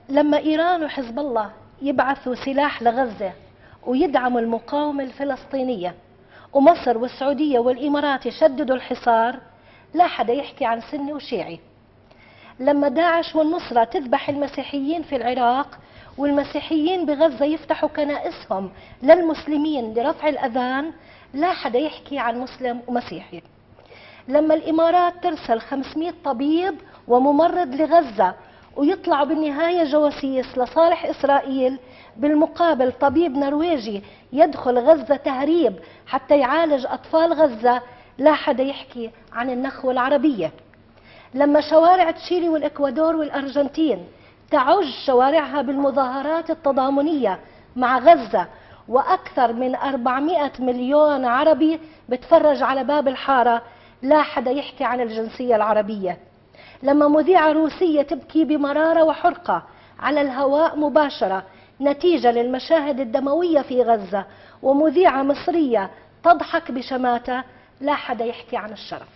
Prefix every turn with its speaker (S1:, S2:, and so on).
S1: لما إيران وحزب الله يبعثوا سلاح لغزة ويدعموا المقاومة الفلسطينية، ومصر والسعودية والإمارات يشددوا الحصار، لا حدا يحكي عن سني وشيعي. لما داعش والنصرة تذبح المسيحيين في العراق والمسيحيين بغزة يفتحوا كنائسهم للمسلمين لرفع الأذان، لا حدا يحكي عن مسلم ومسيحي. لما الإمارات ترسل 500 طبيب وممرض لغزة ويطلعوا بالنهاية جواسيس لصالح إسرائيل، بالمقابل طبيب نرويجي يدخل غزة تهريب حتى يعالج أطفال غزة، لا حدا يحكي عن النخوة العربية. لما شوارع تشيلي والإكوادور والأرجنتين تعج شوارعها بالمظاهرات التضامنية مع غزة، وأكثر من 400 مليون عربي بتفرج على باب الحارة، لا حدا يحكي عن الجنسية العربية. لما مذيعة روسية تبكي بمرارة وحرقة على الهواء مباشرة نتيجة للمشاهد الدموية في غزة، ومذيعة مصرية تضحك بشماتة، لا حدا يحكي عن الشرف.